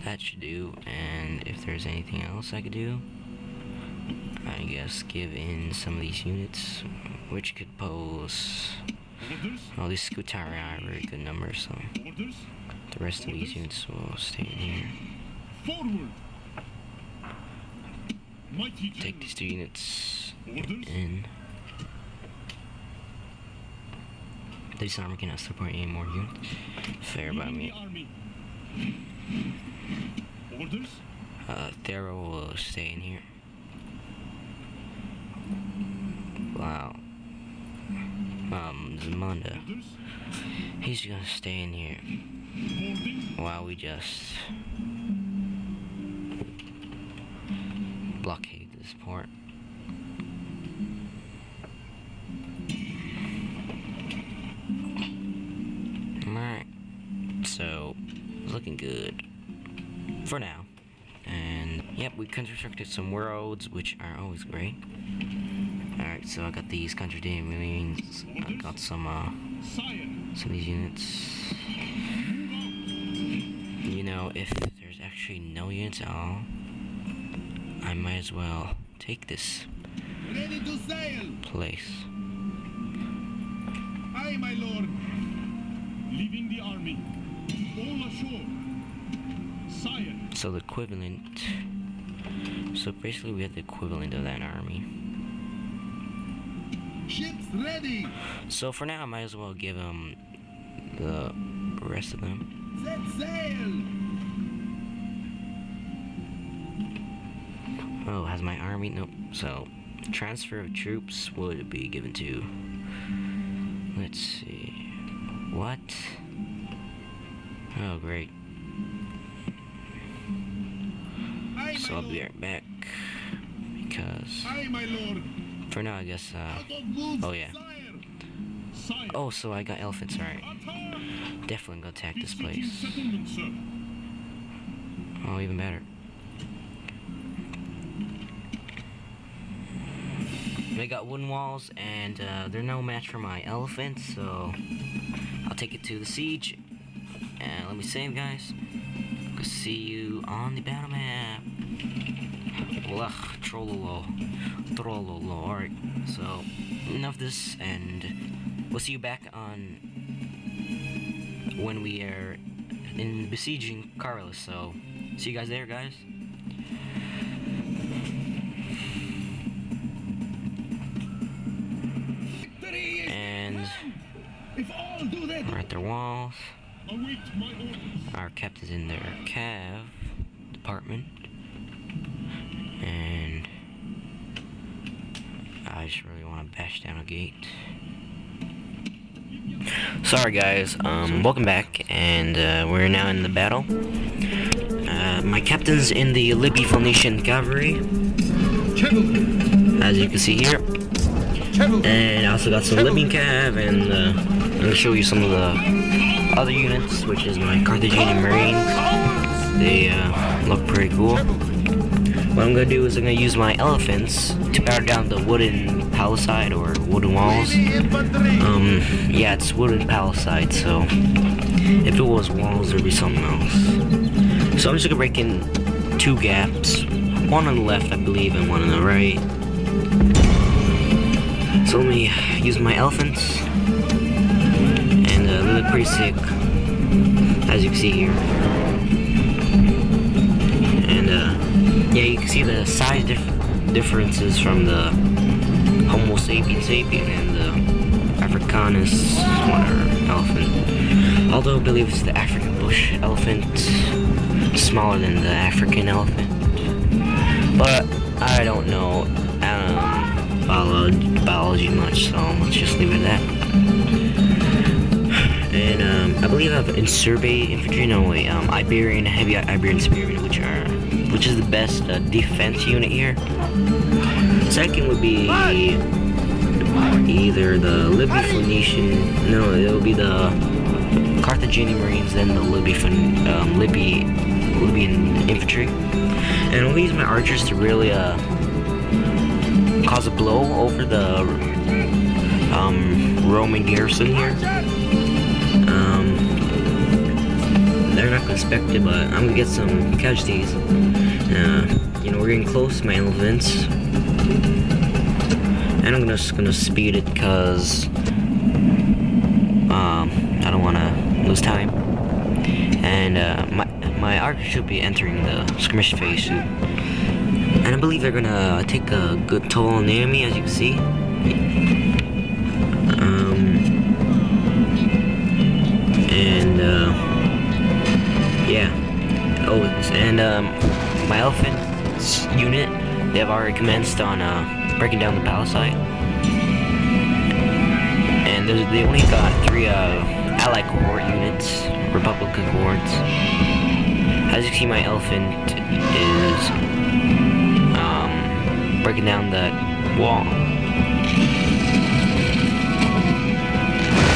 that should do. And if there's anything else I could do, I guess give in some of these units, which could pose. Oh, these Skutari are very good numbers, so the rest of these units will stay in here. Take these 2 units in. This army cannot support any more units. Fair by me. Thero will stay in here. Wow. Zamunda. He's gonna stay in here while we just blockade this port. Alright. So, looking good for now. And yep, we constructed some roads, which are always great. Alright, so I got these contradicting marines. I got some of these units. You know, if there's actually no units at all, I might as well take this place. Aye, my lord. Leaving the army. All ashore. Sire. So the equivalent. So basically, we have the equivalent of that army. Ships ready. So for now, I might as well give them the rest of them. Set sail. Oh, has my army? Nope. So transfer of troops would be given to. Let's see. What? Oh, great. Aye, So I'll be right back because Aye, my lord. for now I guess oh yeah. Sire. Oh, so I got elephants, right? Definitely gonna attack this place. Settlement, sir. Oh, even better. They got wooden walls, and they're no match for my elephants, so I'll take it to the siege. And let me save, guys. I'll see you on the battle map. Trollolo. Alright, so enough of this, and we'll see you back on when we are in besieging Carlos. So see you guys there, guys. And we're at their walls. Our captain's in their cav department. And I just really want to bash down a gate. Sorry guys, welcome back, and we're now in the battle. My captain's in the Libby Phoenician cavalry, as you can see here. And I also got some Libyan cav, and I'm going to show you some of the other units, which is my Carthaginian Marines. They look pretty cool. What I'm going to do is I'm going to use my elephants to power down the wooden palisade or wooden walls. Yeah, it's wooden palisade, so if it was walls, there'd be something else. So I'm just going to break in 2 gaps, one on the left, I believe, and one on the right. So let me use my elephants, and they look pretty sick, as you can see here. And yeah, you can see the size differences from the Homo sapiens and the Africanus elephant. Although I believe it's the African bush elephant, smaller than the African elephant. But I don't know biology much, so let's just leave it at that. And I believe I have Insurbe infantry, no wait, Iberian, heavy Iberian spearmen, which is the best defense unit here. Second would be either the Libby Phoenician, no, it'll be the Carthaginian Marines, then the Libyan infantry. And I'll use my archers to really cause a blow over the Roman garrison here. They're not gonna expect it, but I'm gonna get some casualties. You know, we're getting close to my elephants. And I'm just gonna speed it because I don't wanna lose time. And my archer should be entering the skirmish phase soon. And I believe they're gonna take a good toll on the enemy, as you can see. Yeah. Oh, and my elephant's unit, they have already commenced on breaking down the palisade. And they only got 3 allied cohort units, Republican cohorts. As you can see, my elephant is breaking down that wall.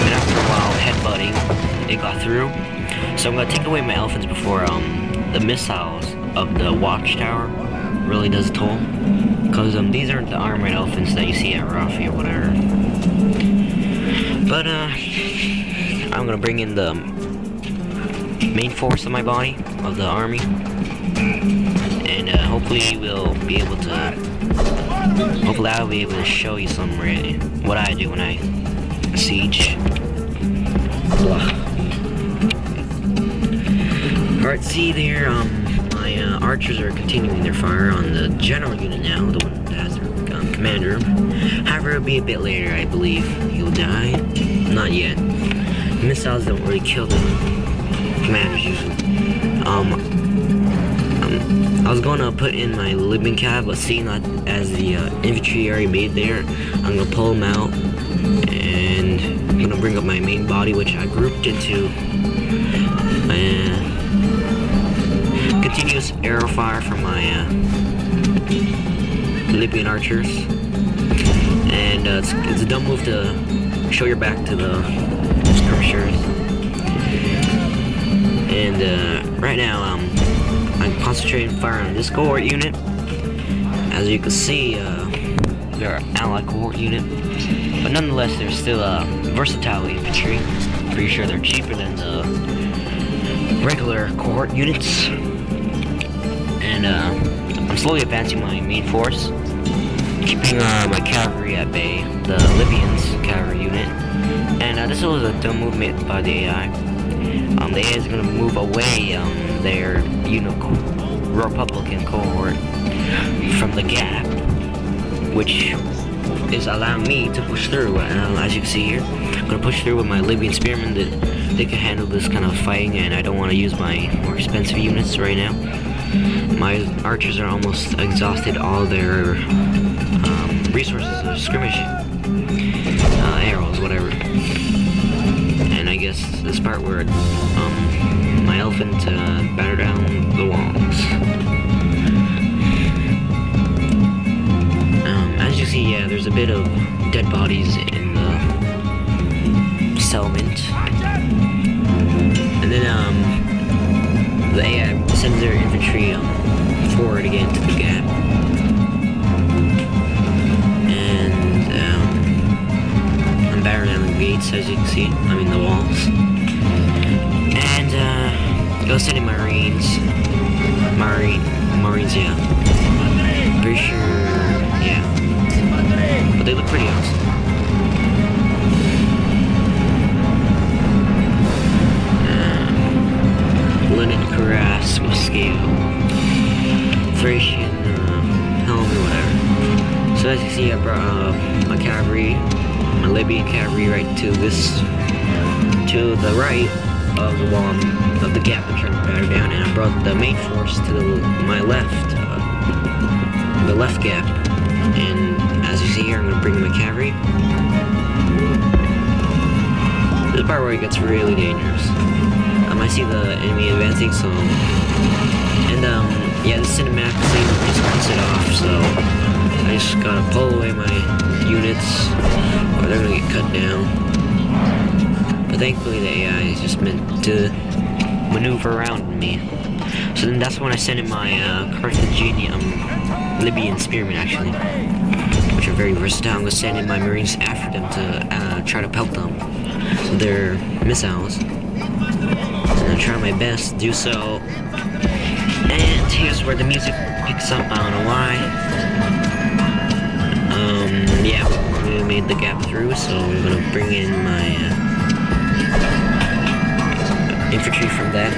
And after a while headbutting, it got through. So I'm gonna take away my elephants before the missiles of the watchtower really does toll. Because these aren't the armored elephants that you see at Rafi or whatever. But I'm gonna bring in the main force of my body, of the army. And hopefully we'll be able to, hopefully I'll be able to show you some what I do when I siege. Blah. Alright, see there, my archers are continuing their fire on the general unit now, the one that has their commander. However, it'll be a bit later, I believe. He'll die. Not yet. Missiles don't really kill the commanders usually. I was gonna put in my living cab, but seeing that as the infantry already made there, I'm gonna pull them out, and I'm gonna bring up my main body, which I grouped into continuous arrow fire from my Libyan archers. And it's a dumb move to show your back to the skirmishers. And right now I'm concentrating fire on this cohort unit. As you can see, they're an allied cohort unit, but nonetheless they're still versatile infantry. Pretty sure they're cheaper than the regular cohort units. And I'm slowly advancing my main force, keeping my cavalry at bay, the Libyans cavalry unit. And this was a dumb movement by the AI. The AI is going to move away their Republican cohort from the gap, which is allowing me to push through. As you can see here, I'm going to push through with my Libyan spearmen that they can handle this kind of fighting, and I don't want to use my more expensive units right now. My archers are almost exhausted all their resources of skirmish, arrows, whatever. And I guess this part where my elephant batter down the walls. As you see, yeah, there's a bit of dead bodies in the settlement. And then the AI sends their infantry forward again to the gap. And I'm battering down the gates, as you can see. I mean the walls. And go send in Marines, yeah. Pretty sure, yeah. But they look pretty awesome. Linen cuirass, Mosquito, Thracian helm or whatever. So as you see, I brought my cavalry, my Libyan cavalry right to the right of the wall of the gap I'm trying to batter down, and I brought the main force to my left, the left gap. And as you see here, I'm going to bring my cavalry. This is the part where it gets really dangerous. I see the enemy advancing, so, and yeah, the cinematic scene just cuts it off, so I just gotta pull away my units, or they're gonna get cut down. But thankfully the AI is just meant to maneuver around me. So then that's when I send in my Carthaginian, Libyan spearmen actually, which are very versatile. I'm gonna send in my Marines after them to try to pelt them with their missiles. gonna try my best to do so. And here's where the music picks up. I don't know why. Yeah, we made the gap through, so I'm gonna bring in my infantry from that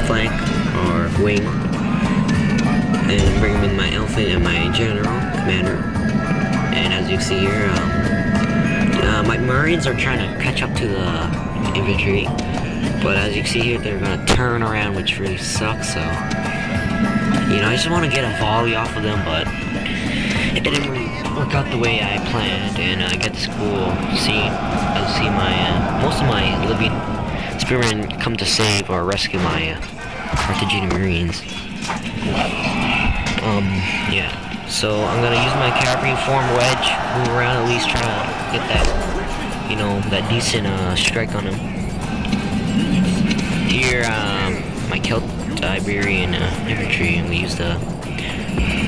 flank or wing, and bring in my elephant and my general commander. And as you see here, my Marines are trying to catch up to the infantry, but as you see here, they're gonna turn around, which really sucks. So, you know, I just want to get a volley off of them, but it didn't really work out the way I planned. And I get this cool scene. I see my most of my Libyan spearmen come to save or rescue my Carthaginian Marines. Yeah. So I'm gonna use my cavalry form wedge, move around, at least try to get that, you know, that decent strike on them. Here, my Iberian infantry, and we use the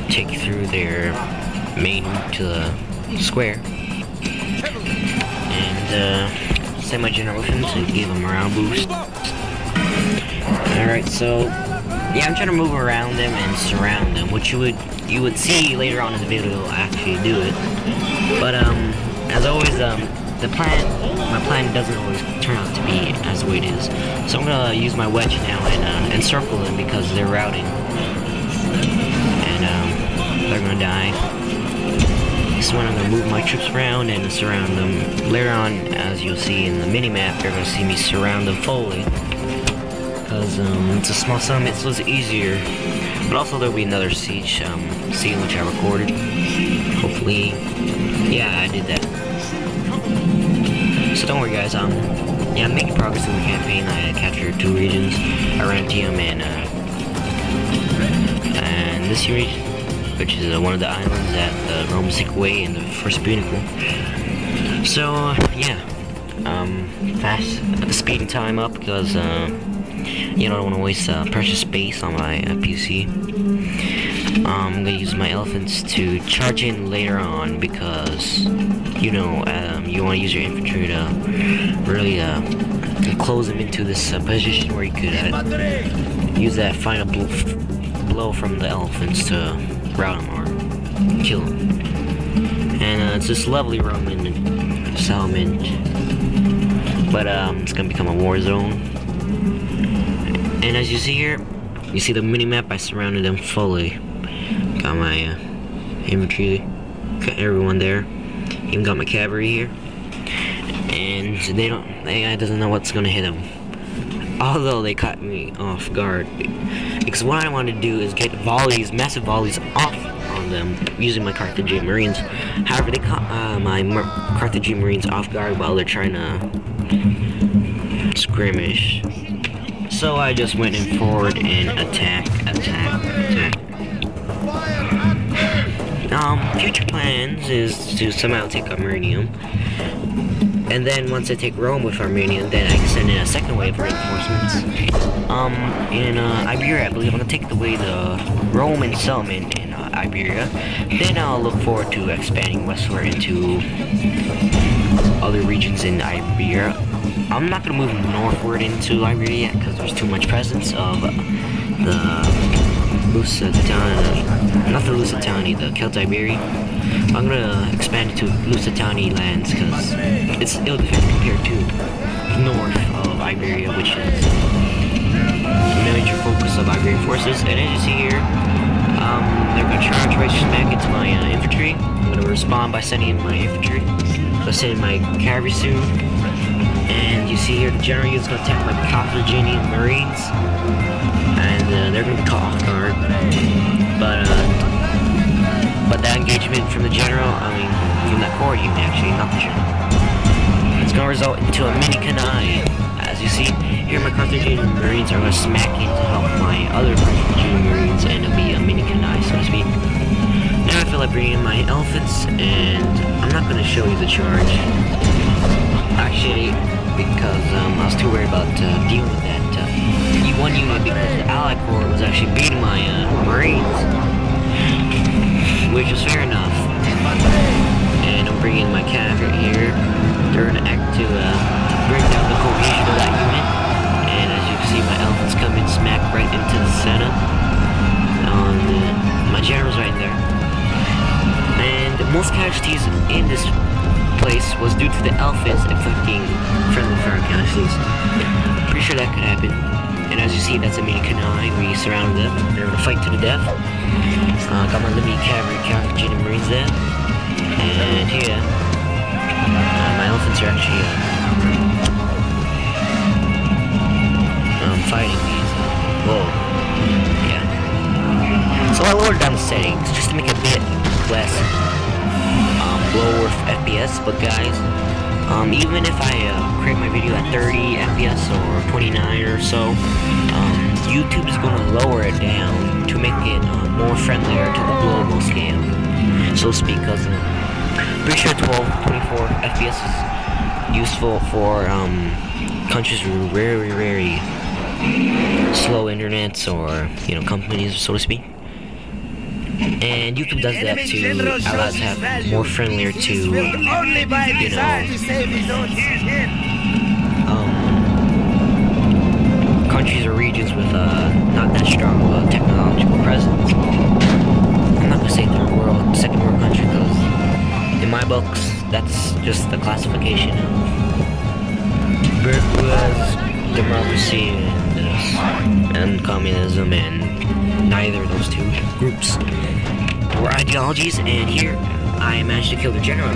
take through their main route to the square, and send my general with him to give a morale boost. Alright, so yeah, I'm trying to move around them and surround them, which you would see later on in the video actually do it. But as always, my plan doesn't always turn out to be as the way it is. So I'm gonna use my wedge now and encircle them because they're routing, and they're gonna die. This one I'm gonna move my troops around and surround them. Later on, as you'll see in the mini map, you're gonna see me surround them fully, because it's a small settlement, so it's easier. But also there'll be another siege scene which I recorded. Hopefully, yeah, I did that. So don't worry, guys. Yeah, I'm making progress in the campaign. I captured 2 regions, Arantium and this region, which is one of the islands that the Romans took away in the first Punicle. So yeah, fast speeding time up because you know, I don't want to waste precious space on my PC. I'm gonna use my elephants to charge in later on because, you know, you want to use your infantry to really close them into this position where you could use that final blow from the elephants to rout them or kill them. And it's this lovely Roman settlement, but it's gonna become a war zone. And as you see here, you see the mini-map, I surrounded them fully. Got my infantry, got everyone there. Even got my cavalry here. And AI doesn't know what's gonna hit them. Although they caught me off guard. Because what I wanted to do is get volleys, massive volleys off on them using my Carthaginian Marines. However, they caught my Carthaginian Marines off guard while they're trying to skirmish. So I just went in forward and attack. Future plans is to somehow take Armenium, and then once I take Rome with Armenium, then I can send in a second wave of reinforcements. In Iberia, I believe I'm gonna take away the Roman settlement in Iberia. Then I'll look forward to expanding westward into other regions in Iberia. I'm not gonna move northward into Iberia yet because there's too much presence of the Lusitani, not the Lusitani, the Celtiberi. I'm gonna expand it to Lusitani lands because it's ill-defended compared to north of Iberia, which is the major focus of Iberian forces. And as you see here, they're gonna charge right smack into my infantry. I'm gonna respond by sending in my infantry. So sending my cavalry soon. And you see here, the general is gonna attack my Carthaginian Marines. And they're gonna be caught off guard, but that engagement from the general, from that core unit actually, not the general, it's gonna result into a mini canine. As you see here, my Carthaginian Marines are gonna smack in to help my other Carthaginian Marines, and it'll be a mini canine, so to speak. Now I feel like bringing in my elephants, and I'm not gonna show you the charge, actually, because I was too worried about dealing with that E1 unit, because the Allied Corps was actually beating my Marines, which is fair enough. And I'm bringing my cavalry here. They're gonna act to bring down the cohesion of that unit, elephants coming smack right into the center. My general's right there. And most casualties in this place was due to the elephants inflicting friendly fire casualties. Pretty sure that could happen. And as you see, that's a mini canine. We surrounded them. They're gonna fight to the death. Got my Libyan cavalry, Carthaginian Marines there. And here, my elephants are actually fighting these. Whoa. Yeah. So I lowered down the settings just to make it a bit less lower FPS, but guys, even if I create my video at 30 FPS or 29 or so, YouTube is going to lower it down to make it more friendlier to the global scale, so to speak, because pretty sure 12, 24 FPS is useful for countries with very slow internets or, you know, companies, so to speak. And YouTube does that to allow us to have more friendlier to, you know, countries or regions with not that strong of a technological presence. I'm not gonna say third world, second world country, because in my books, that's just the classification of democracy and communism, and neither of those two groups were ideologies. And here I managed to kill the general.